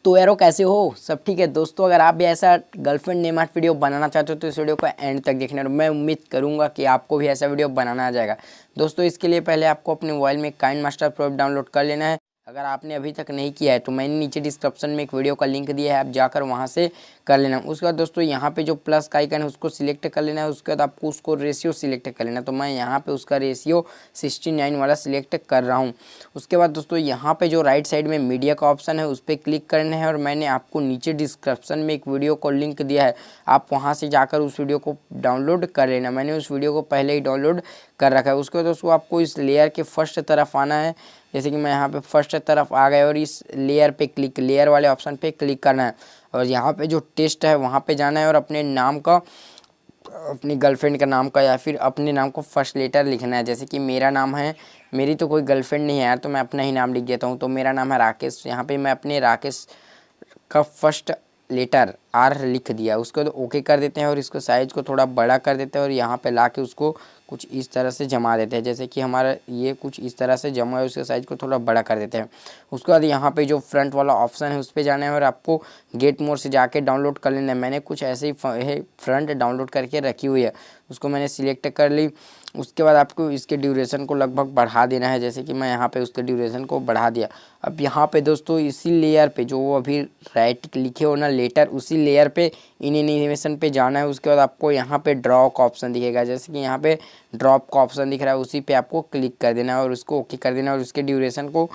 तो यारो कैसे हो, सब ठीक है दोस्तों। अगर आप भी ऐसा गर्लफ्रेंड नेम आर्ट वीडियो बनाना चाहते हो तो इस वीडियो को एंड तक देखना और मैं उम्मीद करूंगा कि आपको भी ऐसा वीडियो बनाना आ जाएगा। दोस्तों इसके लिए पहले आपको अपने मोबाइल में काइनमास्टर प्रो डाउनलोड कर लेना है। अगर आपने अभी तक नहीं किया है तो मैंने नीचे डिस्क्रिप्शन में एक वीडियो का लिंक दिया है, आप जाकर वहाँ से कर लेना। उसके बाद दोस्तों यहाँ पे जो प्लस का आइकन है उसको सिलेक्ट कर लेना है। उसके बाद आपको उसको रेशियो सिलेक्ट कर लेना है, तो मैं यहाँ पे उसका रेशियो 69 वाला सिलेक्ट कर रहा हूँ। उसके बाद दोस्तों यहाँ पे जो राइट साइड में मीडिया का ऑप्शन है उस पर क्लिक करना है और मैंने आपको नीचे डिस्क्रिप्शन में एक वीडियो को लिंक दिया है, आप वहाँ से जाकर उस वीडियो को डाउनलोड कर लेना। मैंने उस वीडियो को पहले ही डाउनलोड कर रखा है। उसके बाद दोस्तों आपको इस लेयर के फर्स्ट तरफ आना है, जैसे कि मैं यहाँ पे फर्स्ट तरफ आ गया और इस लेयर वाले ऑप्शन पे क्लिक करना है और यहाँ पे जो टेस्ट है वहाँ पे जाना है और अपने नाम का, अपनी गर्लफ्रेंड का नाम का या फिर अपने नाम को फर्स्ट लेटर लिखना है। जैसे कि मेरा नाम है, मेरी तो कोई गर्लफ्रेंड नहीं है यार, तो मैं अपना ही नाम लिख देता हूँ। तो मेरा नाम है राकेश, यहाँ पे मैं अपने राकेश का फर्स्ट लेटर आर लिख दिया। उसको तो ओके कर देते हैं और इसको साइज को थोड़ा बड़ा कर देते हैं और यहाँ पे ला के उसको कुछ इस तरह से जमा देते हैं। जैसे कि हमारा ये कुछ इस तरह से जमा है, उसके साइज को थोड़ा बड़ा कर देते हैं। उसके बाद यहाँ पे जो फ्रंट वाला ऑप्शन है उस पर जाना है और आपको गेट मोड से जाके डाउनलोड कर लेना है। मैंने कुछ ऐसे ही फ्रंट डाउनलोड करके रखी हुई है, उसको मैंने सिलेक्ट कर ली। उसके बाद आपको इसके ड्यूरेशन को लगभग बढ़ा देना है, जैसे कि मैं यहाँ पे उसके ड्यूरेशन को बढ़ा दिया। अब यहाँ पे दोस्तों इसी लेयर पे जो अभी राइट लिखे हो ना लेटर, उसी लेयर पे इन एनिमेशन पे जाना है। उसके बाद आपको यहाँ पे ड्रॉ का ऑप्शन दिखेगा, जैसे कि यहाँ पे ड्रॉप का ऑप्शन दिख रहा है, उसी पे आपको क्लिक कर देना है और उसको ओके कर देना है और उसके ड्यूरेशन को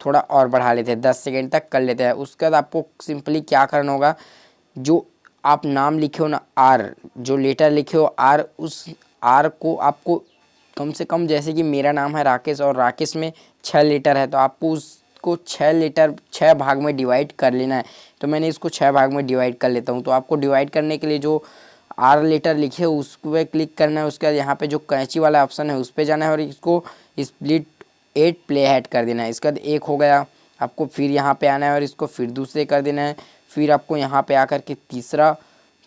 थोड़ा और बढ़ा लेते हैं, 10 सेकेंड तक कर लेते हैं। उसके बाद आपको सिंपली क्या करना होगा, जो आप नाम लिखे हो ना आर, जो लेटर लिखे हो आर, उस आर को आपको कम से कम, जैसे कि मेरा नाम है राकेश और राकेश में 6 लेटर है, तो आपको उसको 6 भाग में डिवाइड कर लेना है। तो मैंने इसको 6 भाग में डिवाइड कर लेता हूँ। तो आपको डिवाइड करने के लिए जो आर लेटर लिखे हो उस पर क्लिक करना है। उसके बाद यहाँ पे जो कैंची वाला ऑप्शन है उस पर जाना है और इसको स्प्लिट 8 प्ले हेड कर देना है। इसके बाद एक हो गया, आपको फिर यहाँ पे आना है और इसको फिर दूसरे कर देना है। फिर आपको यहाँ पे आकर के तीसरा,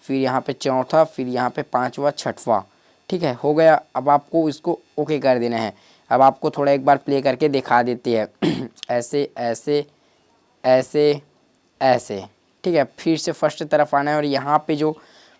फिर यहाँ पे चौथा, फिर यहाँ पे पाँचवा, छठवां, ठीक है, हो गया। अब आपको इसको ओके कर देना है। अब आपको थोड़ा एक बार प्ले करके दिखा देते हैं ऐसे ऐसे ऐसे ऐसे, ठीक है। फिर से फर्स्ट तरफ आना है और यहाँ पे जो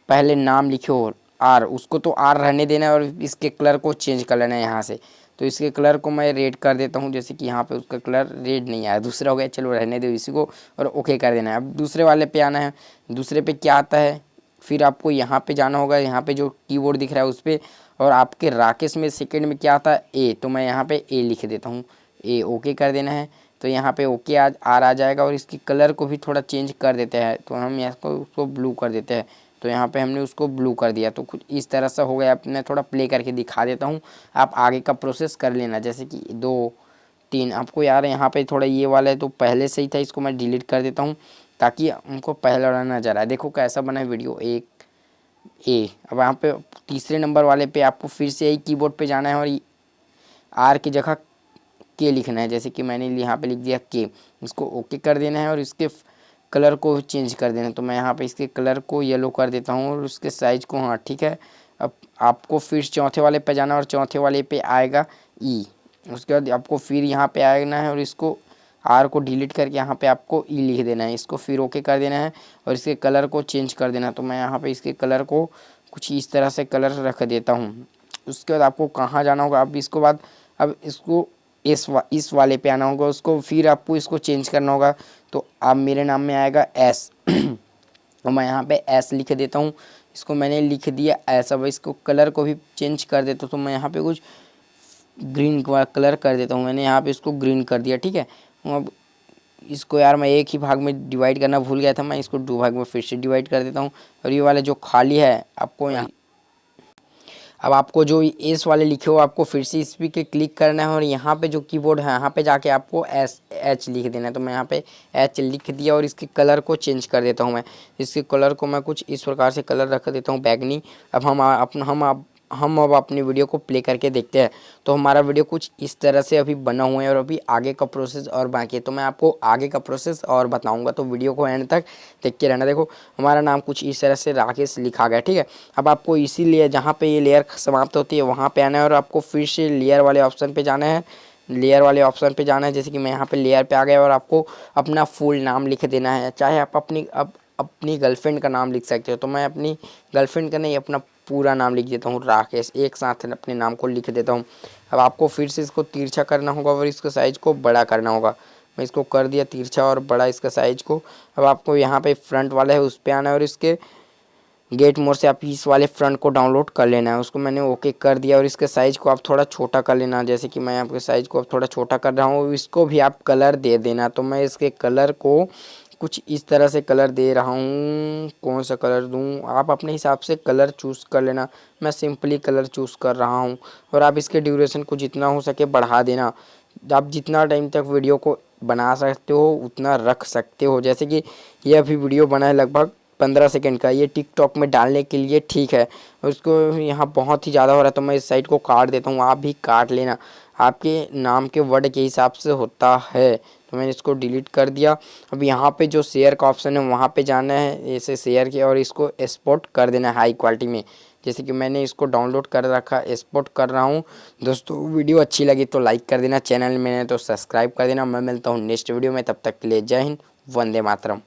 पहले नाम लिखे हो आर, उसको तो आर रहने देना है और इसके कलर को चेंज कर लेना है यहाँ से। तो इसके कलर को मैं रेड कर देता हूँ, जैसे कि यहाँ पे उसका कलर रेड नहीं आया, दूसरा हो गया, चलो रहने दो इसी को और ओके कर देना है। अब दूसरे वाले पे आना है। दूसरे पे क्या आता है, फिर आपको यहाँ पे जाना होगा, यहाँ पे जो कीबोर्ड दिख रहा है उस पर, और आपके राकेश में सेकंड में क्या आता है ए, तो मैं यहाँ पे ए लिख देता हूँ, ए ओके कर देना है। तो यहाँ पे ओके आर आ जाएगा और इसकी कलर को भी थोड़ा चेंज कर देते हैं, तो हम इसको उसको ब्लू कर देते हैं। तो यहाँ पे हमने उसको ब्लू कर दिया, तो कुछ इस तरह से हो गया। मैं थोड़ा प्ले करके दिखा देता हूँ, आप आगे का प्रोसेस कर लेना। जैसे कि 2 3 आपको यार यहाँ पे थोड़ा ये वाला है तो पहले से ही था, इसको मैं डिलीट कर देता हूँ ताकि हमको पहला वाला नजर आए। देखो कैसा बना है वीडियो, एक ए। अब यहाँ पे तीसरे नंबर वाले पे आपको फिर से यही कीबोर्ड पे जाना है और आर की जगह के लिखना है, जैसे कि मैंने यहाँ पे लिख दिया के। इसको ओके कर देना है और इसके कलर को चेंज कर देना है। तो मैं यहाँ पे इसके कलर को येलो कर देता हूँ और उसके साइज को, हाँ ठीक है। अब आपको फिर चौथे वाले पे जाना और चौथे वाले पे आएगा ई। उसके बाद आपको फिर यहाँ पे आना है और इसको आर को डिलीट करके यहाँ पे आपको ई लिख देना है। इसको फिर ओके कर देना है और इसके कलर को चेंज कर देना। तो मैं यहाँ पे इसके कलर को कुछ इस तरह से कलर रख देता हूँ। उसके बाद आपको कहाँ जाना होगा, अब इसको बाद, अब इसको इस वाले पे आना होगा, उसको फिर आपको इसको चेंज करना होगा। तो अब मेरे नाम में आएगा एस तो मैं यहाँ पे एस लिख देता हूँ। इसको मैंने लिख दिया एस। अब इसको कलर को भी चेंज कर देता हूँ, तो मैं यहाँ पे कुछ ग्रीन कलर कर देता हूँ। मैंने यहाँ पे इसको ग्रीन कर दिया, ठीक है। अब इसको यार मैं एक ही भाग में डिवाइड करना भूल गया था, मैं इसको 2 भाग में फिर से डिवाइड कर देता हूँ। और ये वाला जो खाली है आपको यहाँ, अब आपको जो एस वाले लिखे हो आपको फिर से इस पे क्लिक करना है और यहाँ पे जो कीबोर्ड है यहाँ पे जाके आपको एच लिख देना है। तो मैं यहाँ पे एच लिख दिया और इसके कलर को चेंज कर देता हूँ। मैं इसके कलर को मैं कुछ इस प्रकार से कलर रख देता हूँ, बैगनी। अब हम अब अपनी वीडियो को प्ले करके देखते हैं। तो हमारा वीडियो कुछ इस तरह से अभी बना हुआ है और अभी आगे का प्रोसेस और बाकी है, तो मैं आपको आगे का प्रोसेस और बताऊंगा, तो वीडियो को एंड तक देख के रहना। देखो हमारा नाम कुछ इस तरह से राकेश लिखा गया, ठीक है। अब आपको इसीलिए जहाँ पे ये लेयर समाप्त होती है वहाँ पे आना है और आपको फिर से लेयर वाले ऑप्शन पे जाना है। लेयर वाले ऑप्शन पे जाना है। जैसे कि मैं यहाँ पे लेयर पे आ गया और आपको अपना फुल नाम लिख देना है। चाहे आप अपनी गर्लफ्रेंड का नाम लिख सकते हो, तो मैं अपनी गर्लफ्रेंड का नहीं अपना पूरा नाम लिख देता हूँ, राकेश, एक साथ अपने नाम को लिख देता हूँ। अब आपको फिर से इसको तिरछा करना होगा और इसके साइज़ को बड़ा करना होगा। मैं इसको कर दिया तिरछा और बड़ा इसका साइज़ को। अब आपको यहाँ पे फ्रंट वाला है उस पर आना है और इसके गेट मोड से आप इस वाले फ्रंट को डाउनलोड कर लेना है। उसको मैंने ओके कर दिया और इसके साइज़ को आप थोड़ा छोटा कर लेना। जैसे कि मैं आपके साइज़ को अब थोड़ा छोटा कर रहा हूँ। इसको भी आप कलर दे देना। तो मैं इसके कलर को कुछ इस तरह से कलर दे रहा हूँ। कौन सा कलर दूँ, आप अपने हिसाब से कलर चूज़ कर लेना। मैं सिंपली कलर चूज़ कर रहा हूँ। और आप इसके ड्यूरेशन को जितना हो सके बढ़ा देना। आप जितना टाइम तक वीडियो को बना सकते हो उतना रख सकते हो। जैसे कि ये अभी वीडियो बना है लगभग 15 सेकंड का, ये टिकटॉक में डालने के लिए ठीक है। उसको यहाँ बहुत ही ज़्यादा हो रहा है तो मैं इस साइड को काट देता हूँ। आप भी काट लेना, आपके नाम के वर्ड के हिसाब से होता है। तो मैंने इसको डिलीट कर दिया। अब यहाँ पे जो शेयर का ऑप्शन है वहाँ पे जाना है, ऐसे शेयर किया और इसको एक्सपोर्ट कर देना है हाई क्वालिटी में। जैसे कि मैंने इसको डाउनलोड कर रखा, एक्सपोर्ट कर रहा हूँ। दोस्तों वीडियो अच्छी लगी तो लाइक कर देना, चैनल में तो सब्सक्राइब कर देना। मैं मिलता हूँ नेक्स्ट वीडियो में, तब तक के लिए जय हिंद, वंदे मातरम।